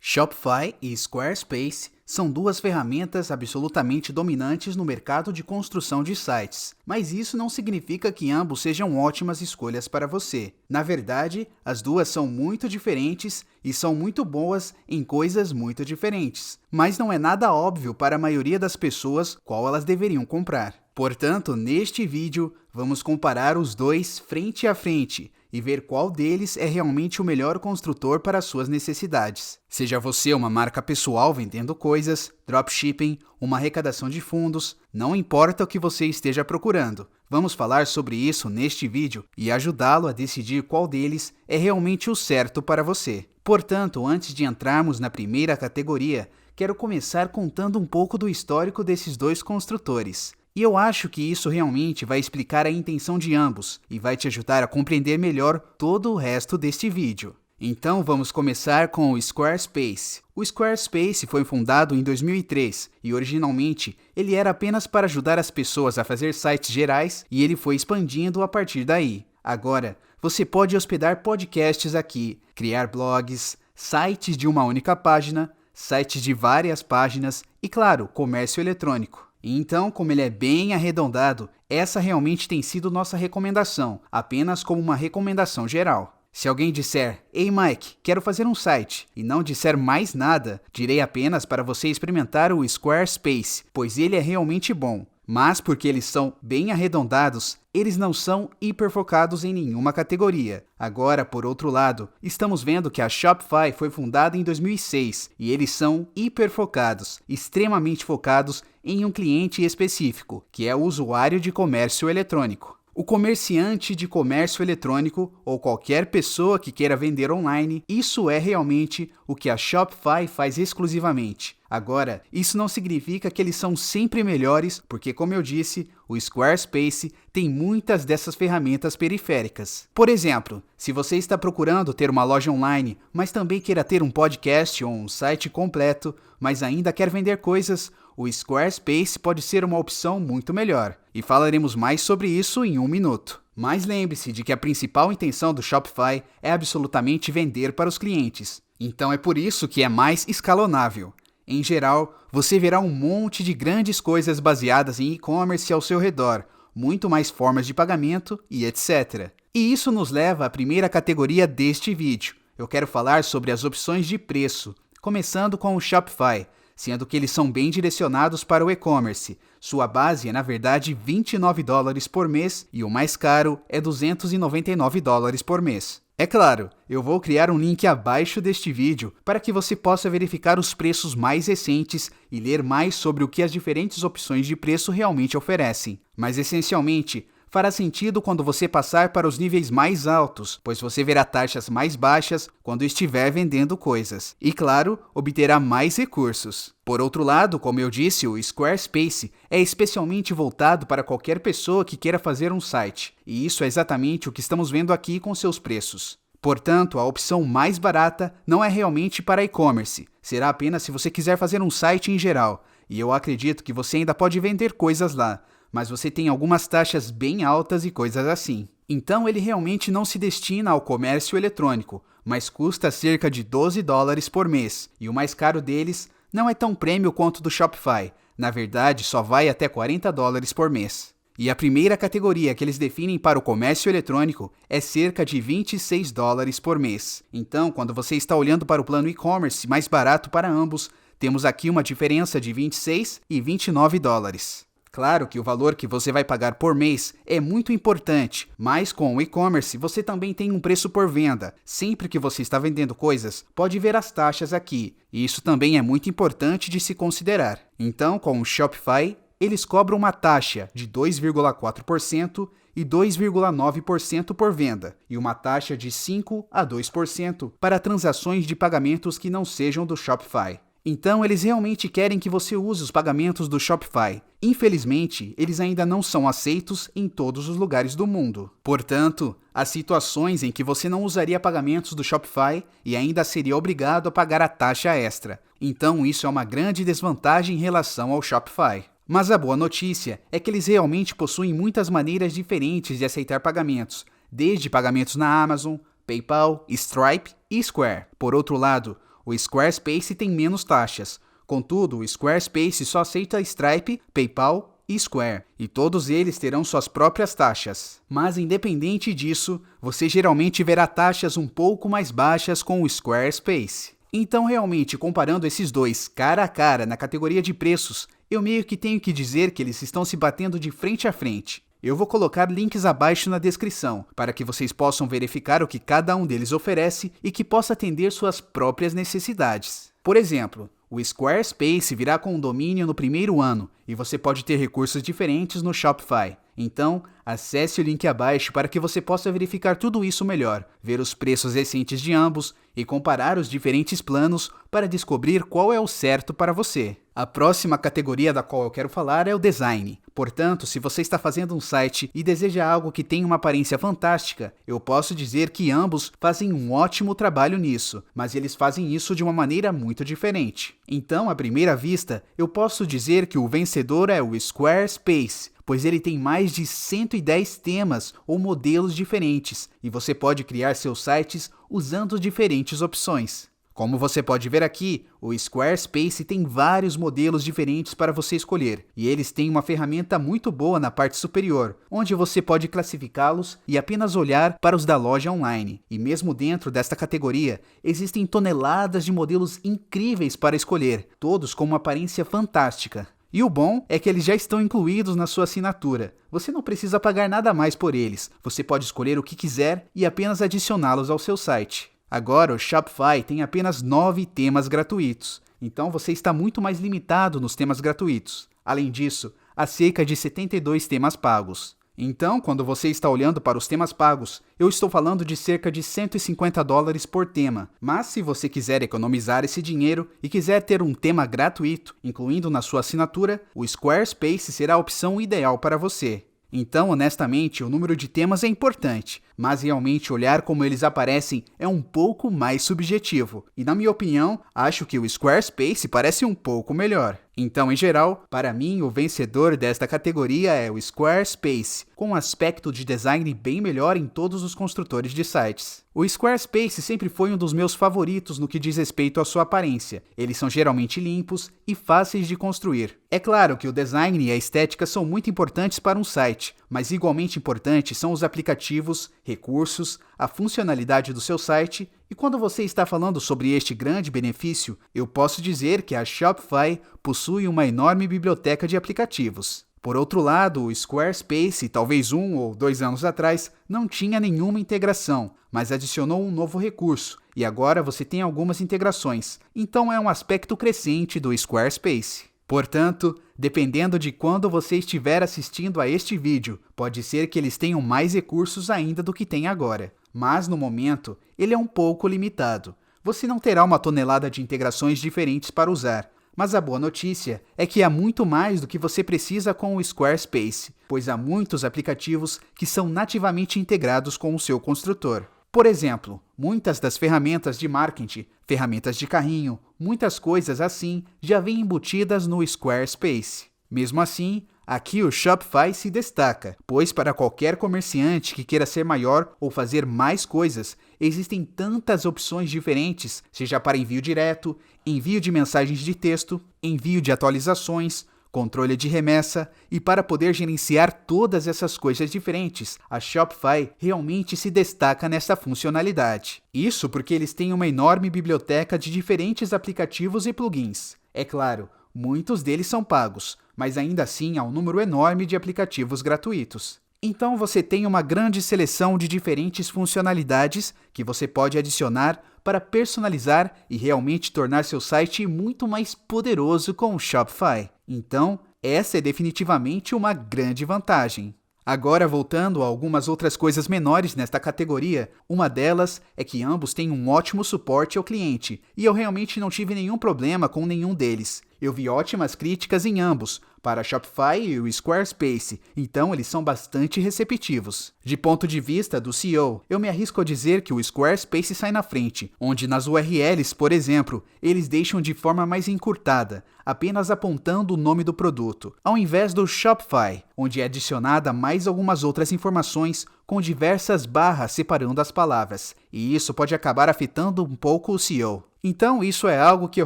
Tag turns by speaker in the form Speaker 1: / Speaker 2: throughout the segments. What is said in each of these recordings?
Speaker 1: Shopify e Squarespace são duas ferramentas absolutamente dominantes no mercado de construção de sites, mas isso não significa que ambos sejam ótimas escolhas para você. Na verdade, as duas são muito diferentes e são muito boas em coisas muito diferentes, mas não é nada óbvio para a maioria das pessoas qual elas deveriam comprar. Portanto, neste vídeo, vamos comparar os dois frente a frente e ver qual deles é realmente o melhor construtor para as suas necessidades. Seja você uma marca pessoal vendendo coisas, dropshipping, uma arrecadação de fundos, não importa o que você esteja procurando. Vamos falar sobre isso neste vídeo e ajudá-lo a decidir qual deles é realmente o certo para você. Portanto, antes de entrarmos na primeira categoria, quero começar contando um pouco do histórico desses dois construtores. E eu acho que isso realmente vai explicar a intenção de ambos e vai te ajudar a compreender melhor todo o resto deste vídeo. Então vamos começar com o Squarespace. O Squarespace foi fundado em 2003 e originalmente ele era apenas para ajudar as pessoas a fazer sites gerais e ele foi expandindo a partir daí. Agora, você pode hospedar podcasts aqui, criar blogs, sites de uma única página, sites de várias páginas e, claro, comércio eletrônico. Então, como ele é bem arredondado, essa realmente tem sido nossa recomendação, apenas como uma recomendação geral. Se alguém disser, "Ei Mike, quero fazer um site", e não disser mais nada, direi apenas para você experimentar o Squarespace, pois ele é realmente bom. Mas porque eles são bem arredondados, eles não são hiperfocados em nenhuma categoria. Agora, por outro lado, estamos vendo que a Shopify foi fundada em 2006 e eles são hiperfocados, extremamente focados em um cliente específico, que é o usuário de comércio eletrônico. O comerciante de comércio eletrônico ou qualquer pessoa que queira vender online, isso é realmente o que a Shopify faz exclusivamente. Agora, isso não significa que eles são sempre melhores, porque como eu disse, o Squarespace tem muitas dessas ferramentas periféricas. Por exemplo, se você está procurando ter uma loja online, mas também queira ter um podcast ou um site completo, mas ainda quer vender coisas, o Squarespace pode ser uma opção muito melhor. E falaremos mais sobre isso em um minuto. Mas lembre-se de que a principal intenção do Shopify é absolutamente vender para os clientes. Então é por isso que é mais escalonável. Em geral, você verá um monte de grandes coisas baseadas em e-commerce ao seu redor, muito mais formas de pagamento e etc. E isso nos leva à primeira categoria deste vídeo. Eu quero falar sobre as opções de preço, começando com o Shopify, sendo que eles são bem direcionados para o e-commerce. Sua base é, na verdade, $29 por mês e o mais caro é $299 por mês. É claro, eu vou criar um link abaixo deste vídeo para que você possa verificar os preços mais recentes e ler mais sobre o que as diferentes opções de preço realmente oferecem. Mas, essencialmente, fará sentido quando você passar para os níveis mais altos, pois você verá taxas mais baixas quando estiver vendendo coisas. E, claro, obterá mais recursos. Por outro lado, como eu disse, o Squarespace é especialmente voltado para qualquer pessoa que queira fazer um site. E isso é exatamente o que estamos vendo aqui com seus preços. Portanto, a opção mais barata não é realmente para e-commerce. Será apenas se você quiser fazer um site em geral. E eu acredito que você ainda pode vender coisas lá, mas você tem algumas taxas bem altas e coisas assim. Então ele realmente não se destina ao comércio eletrônico, mas custa cerca de $12 por mês, e o mais caro deles não é tão prêmio quanto o do Shopify, na verdade só vai até $40 por mês. E a primeira categoria que eles definem para o comércio eletrônico é cerca de $26 por mês. Então, quando você está olhando para o plano e-commerce mais barato para ambos, temos aqui uma diferença de $26 e $29. Claro que o valor que você vai pagar por mês é muito importante, mas com o e-commerce você também tem um preço por venda. Sempre que você está vendendo coisas, pode ver as taxas aqui, e isso também é muito importante de se considerar. Então, com o Shopify, eles cobram uma taxa de 2,4% e 2,9% por venda, e uma taxa de 5 a 2% para transações de pagamentos que não sejam do Shopify. Então, eles realmente querem que você use os pagamentos do Shopify. Infelizmente, eles ainda não são aceitos em todos os lugares do mundo. Portanto, há situações em que você não usaria pagamentos do Shopify e ainda seria obrigado a pagar a taxa extra. Então, isso é uma grande desvantagem em relação ao Shopify. Mas a boa notícia é que eles realmente possuem muitas maneiras diferentes de aceitar pagamentos, desde pagamentos na Amazon, PayPal, Stripe e Square. Por outro lado, o Squarespace tem menos taxas. Contudo, o Squarespace só aceita Stripe, PayPal e Square, e todos eles terão suas próprias taxas. Mas independente disso, você geralmente verá taxas um pouco mais baixas com o Squarespace. Então, realmente, comparando esses dois cara a cara na categoria de preços, eu meio que tenho que dizer que eles estão se batendo de frente a frente. Eu vou colocar links abaixo na descrição, para que vocês possam verificar o que cada um deles oferece e que possa atender suas próprias necessidades. Por exemplo, o Squarespace virá com um domínio no primeiro ano e você pode ter recursos diferentes no Shopify. Então, acesse o link abaixo para que você possa verificar tudo isso melhor, ver os preços recentes de ambos e comparar os diferentes planos para descobrir qual é o certo para você. A próxima categoria da qual eu quero falar é o design. Portanto, se você está fazendo um site e deseja algo que tenha uma aparência fantástica, eu posso dizer que ambos fazem um ótimo trabalho nisso, mas eles fazem isso de uma maneira muito diferente. Então, à primeira vista, eu posso dizer que o vencedor é o Squarespace, pois ele tem mais de 110 temas ou modelos diferentes, e você pode criar seus sites usando diferentes opções. Como você pode ver aqui, o Squarespace tem vários modelos diferentes para você escolher, e eles têm uma ferramenta muito boa na parte superior, onde você pode classificá-los e apenas olhar para os da loja online. E mesmo dentro desta categoria, existem toneladas de modelos incríveis para escolher, todos com uma aparência fantástica. E o bom é que eles já estão incluídos na sua assinatura. Você não precisa pagar nada mais por eles. Você pode escolher o que quiser e apenas adicioná-los ao seu site. Agora, o Shopify tem apenas 9 temas gratuitos. Então, você está muito mais limitado nos temas gratuitos. Além disso, há cerca de 72 temas pagos. Então, quando você está olhando para os temas pagos, eu estou falando de cerca de $150 por tema. Mas se você quiser economizar esse dinheiro e quiser ter um tema gratuito, incluindo na sua assinatura, o Squarespace será a opção ideal para você. Então, honestamente, o número de temas é importante, mas realmente olhar como eles aparecem é um pouco mais subjetivo. E na minha opinião, acho que o Squarespace parece um pouco melhor. Então, em geral, para mim, o vencedor desta categoria é o Squarespace, com um aspecto de design bem melhor em todos os construtores de sites. O Squarespace sempre foi um dos meus favoritos no que diz respeito à sua aparência. Eles são geralmente limpos e fáceis de construir. É claro que o design e a estética são muito importantes para um site, mas igualmente importantes são os aplicativos, recursos, a funcionalidade do seu site, e quando você está falando sobre este grande benefício, eu posso dizer que a Shopify possui uma enorme biblioteca de aplicativos. Por outro lado, o Squarespace, talvez 1 ou 2 anos atrás, não tinha nenhuma integração, mas adicionou um novo recurso, e agora você tem algumas integrações, então é um aspecto crescente do Squarespace. Portanto, dependendo de quando você estiver assistindo a este vídeo, pode ser que eles tenham mais recursos ainda do que tem agora. Mas no momento, ele é um pouco limitado. Você não terá uma tonelada de integrações diferentes para usar. Mas a boa notícia é que há muito mais do que você precisa com o Squarespace, pois há muitos aplicativos que são nativamente integrados com o seu construtor. Por exemplo, muitas das ferramentas de marketing, ferramentas de carrinho, muitas coisas assim já vêm embutidas no Squarespace. Mesmo assim, aqui o Shopify se destaca, pois para qualquer comerciante que queira ser maior ou fazer mais coisas, existem tantas opções diferentes, seja para envio direto, envio de mensagens de texto, envio de atualizações, controle de remessa, e para poder gerenciar todas essas coisas diferentes, a Shopify realmente se destaca nessa funcionalidade. Isso porque eles têm uma enorme biblioteca de diferentes aplicativos e plugins. É claro, muitos deles são pagos, mas ainda assim há um número enorme de aplicativos gratuitos. Então você tem uma grande seleção de diferentes funcionalidades que você pode adicionar para personalizar e realmente tornar seu site muito mais poderoso com o Shopify. Então, essa é definitivamente uma grande vantagem. Agora, voltando a algumas outras coisas menores nesta categoria, uma delas é que ambos têm um ótimo suporte ao cliente, e eu realmente não tive nenhum problema com nenhum deles. Eu vi ótimas críticas em ambos, para Shopify e o Squarespace, então eles são bastante receptivos. De ponto de vista do SEO, eu me arrisco a dizer que o Squarespace sai na frente, onde nas URLs, por exemplo, eles deixam de forma mais encurtada, apenas apontando o nome do produto, ao invés do Shopify, onde é adicionada mais algumas outras informações com diversas barras separando as palavras, e isso pode acabar afetando um pouco o SEO. Então isso é algo que eu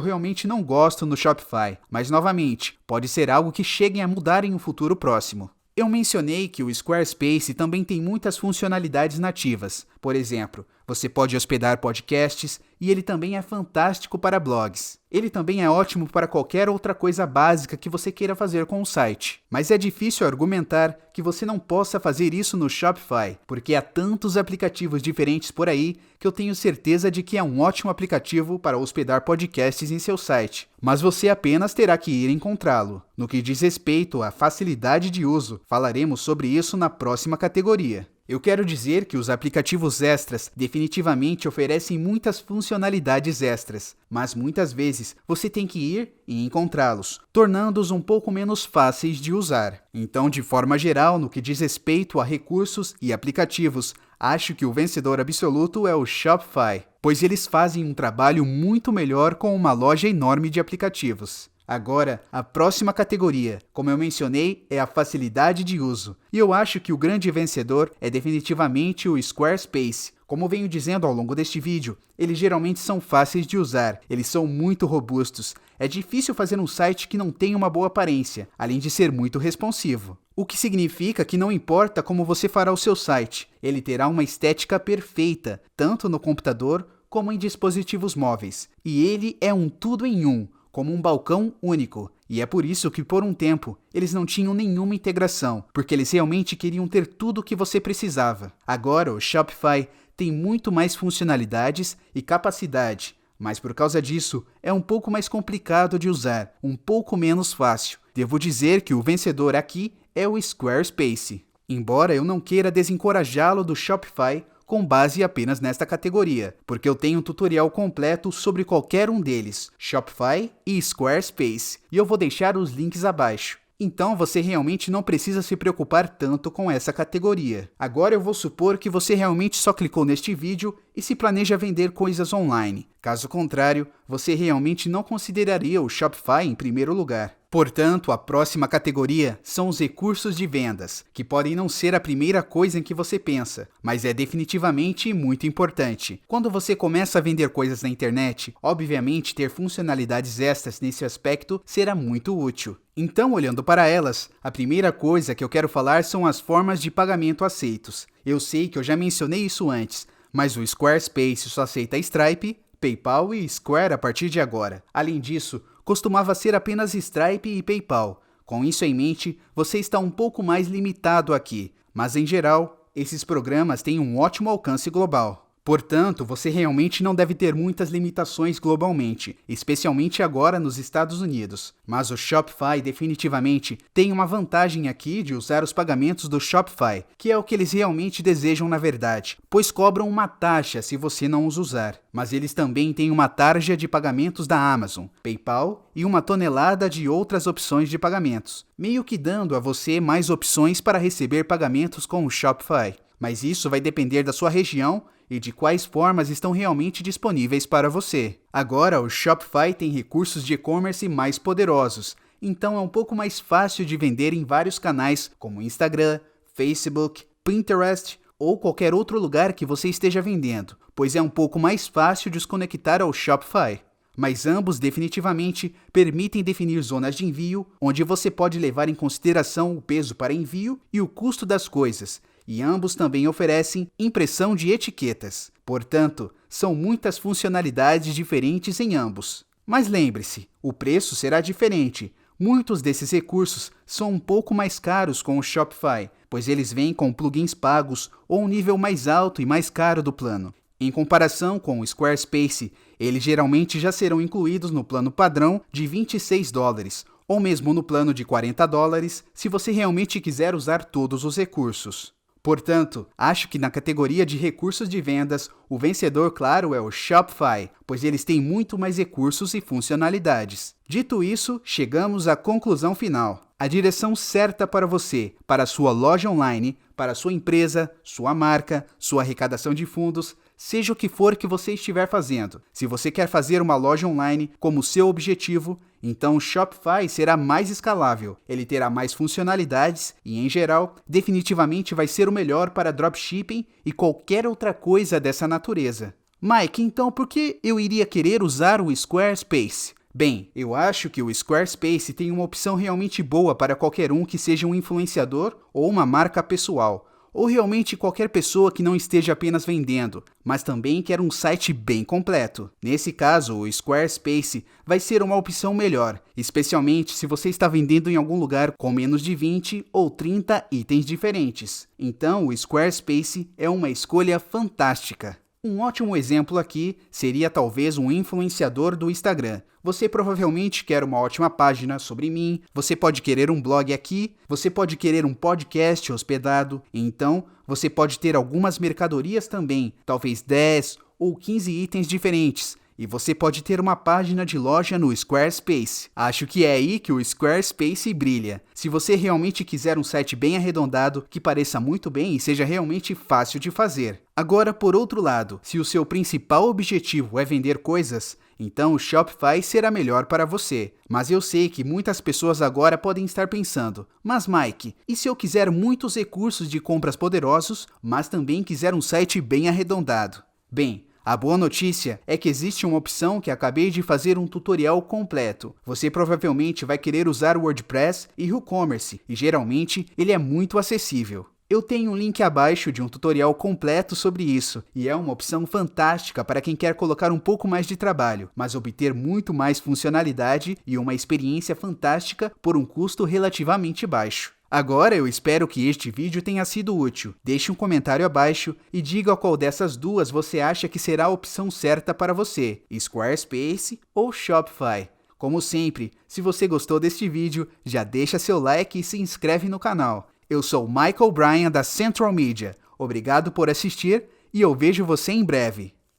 Speaker 1: realmente não gosto no Shopify, mas novamente, pode ser algo que cheguem a mudar em um futuro próximo. Eu mencionei que o Squarespace também tem muitas funcionalidades nativas. Por exemplo, você pode hospedar podcasts e ele também é fantástico para blogs. Ele também é ótimo para qualquer outra coisa básica que você queira fazer com o site. Mas é difícil argumentar que você não possa fazer isso no Shopify, porque há tantos aplicativos diferentes por aí que eu tenho certeza de que é um ótimo aplicativo para hospedar podcasts em seu site. Mas você apenas terá que ir encontrá-lo. No que diz respeito à facilidade de uso, falaremos sobre isso na próxima categoria. Eu quero dizer que os aplicativos extras definitivamente oferecem muitas funcionalidades extras, mas muitas vezes você tem que ir e encontrá-los, tornando-os um pouco menos fáceis de usar. Então, de forma geral, no que diz respeito a recursos e aplicativos, acho que o vencedor absoluto é o Shopify, pois eles fazem um trabalho muito melhor com uma loja enorme de aplicativos. Agora, a próxima categoria, como eu mencionei, é a facilidade de uso. E eu acho que o grande vencedor é definitivamente o Squarespace. Como venho dizendo ao longo deste vídeo, eles geralmente são fáceis de usar, eles são muito robustos. É difícil fazer um site que não tenha uma boa aparência, além de ser muito responsivo. O que significa que não importa como você fará o seu site, ele terá uma estética perfeita, tanto no computador como em dispositivos móveis. E ele é um tudo em um, como um balcão único, e é por isso que por um tempo eles não tinham nenhuma integração, porque eles realmente queriam ter tudo o que você precisava. Agora o Shopify tem muito mais funcionalidades e capacidade, mas por causa disso é um pouco mais complicado de usar, um pouco menos fácil. Devo dizer que o vencedor aqui é o Squarespace. Embora eu não queira desencorajá-lo do Shopify com base apenas nesta categoria, porque eu tenho um tutorial completo sobre qualquer um deles, Shopify e Squarespace, e eu vou deixar os links abaixo. Então você realmente não precisa se preocupar tanto com essa categoria. Agora eu vou supor que você realmente só clicou neste vídeo e se planeja vender coisas online. Caso contrário, você realmente não consideraria o Shopify em primeiro lugar. Portanto, a próxima categoria são os recursos de vendas, que podem não ser a primeira coisa em que você pensa, mas é definitivamente muito importante. Quando você começa a vender coisas na internet, obviamente ter funcionalidades extras nesse aspecto será muito útil. Então, olhando para elas, a primeira coisa que eu quero falar são as formas de pagamento aceitos. Eu sei que eu já mencionei isso antes, mas o Squarespace só aceita Stripe, PayPal e Square a partir de agora. Além disso, costumava ser apenas Stripe e PayPal. Com isso em mente, você está um pouco mais limitado aqui, mas em geral, esses programas têm um ótimo alcance global. Portanto, você realmente não deve ter muitas limitações globalmente, especialmente agora nos Estados Unidos. Mas o Shopify definitivamente tem uma vantagem aqui de usar os pagamentos do Shopify, que é o que eles realmente desejam na verdade, pois cobram uma taxa se você não os usar. Mas eles também têm uma tarja de pagamentos da Amazon, PayPal e uma tonelada de outras opções de pagamentos, meio que dando a você mais opções para receber pagamentos com o Shopify. Mas isso vai depender da sua região e de quais formas estão realmente disponíveis para você. Agora, o Shopify tem recursos de e-commerce mais poderosos, então é um pouco mais fácil de vender em vários canais como Instagram, Facebook, Pinterest ou qualquer outro lugar que você esteja vendendo, pois é um pouco mais fácil de os conectar ao Shopify. Mas ambos definitivamente permitem definir zonas de envio, onde você pode levar em consideração o peso para envio e o custo das coisas, e ambos também oferecem impressão de etiquetas. Portanto, são muitas funcionalidades diferentes em ambos. Mas lembre-se, o preço será diferente. Muitos desses recursos são um pouco mais caros com o Shopify, pois eles vêm com plugins pagos ou um nível mais alto e mais caro do plano. Em comparação com o Squarespace, eles geralmente já serão incluídos no plano padrão de $26, ou mesmo no plano de $40, se você realmente quiser usar todos os recursos. Portanto, acho que na categoria de recursos de vendas, o vencedor, claro, é o Shopify, pois eles têm muito mais recursos e funcionalidades. Dito isso, chegamos à conclusão final. A direção certa para você, para a sua loja online, para a sua empresa, sua marca, sua arrecadação de fundos, seja o que for que você estiver fazendo. Se você quer fazer uma loja online como seu objetivo, então o Shopify será mais escalável, ele terá mais funcionalidades e, em geral, definitivamente vai ser o melhor para dropshipping e qualquer outra coisa dessa natureza. Mike, então por que eu iria querer usar o Squarespace? Bem, eu acho que o Squarespace tem uma opção realmente boa para qualquer um que seja um influenciador ou uma marca pessoal, ou realmente qualquer pessoa que não esteja apenas vendendo, mas também quer um site bem completo. Nesse caso, o Squarespace vai ser uma opção melhor, especialmente se você está vendendo em algum lugar com menos de 20 ou 30 itens diferentes. Então, o Squarespace é uma escolha fantástica. Um ótimo exemplo aqui seria talvez um influenciador do Instagram. Você provavelmente quer uma ótima página sobre mim, você pode querer um blog aqui, você pode querer um podcast hospedado, então você pode ter algumas mercadorias também, talvez 10 ou 15 itens diferentes. E você pode ter uma página de loja no Squarespace. Acho que é aí que o Squarespace brilha. Se você realmente quiser um site bem arredondado, que pareça muito bem e seja realmente fácil de fazer. Agora, por outro lado, se o seu principal objetivo é vender coisas, então o Shopify será melhor para você. Mas eu sei que muitas pessoas agora podem estar pensando, mas Mike, e se eu quiser muitos recursos de compras poderosos, mas também quiser um site bem arredondado? Bem, a boa notícia é que existe uma opção que acabei de fazer um tutorial completo. Você provavelmente vai querer usar o WordPress e WooCommerce, e geralmente ele é muito acessível. Eu tenho um link abaixo de um tutorial completo sobre isso, e é uma opção fantástica para quem quer colocar um pouco mais de trabalho, mas obter muito mais funcionalidade e uma experiência fantástica por um custo relativamente baixo. Agora eu espero que este vídeo tenha sido útil. Deixe um comentário abaixo e diga qual dessas duas você acha que será a opção certa para você, Squarespace ou Shopify. Como sempre, se você gostou deste vídeo, já deixa seu like e se inscreve no canal. Eu sou Michael Bryan da Central Media. Obrigado por assistir e eu vejo você em breve.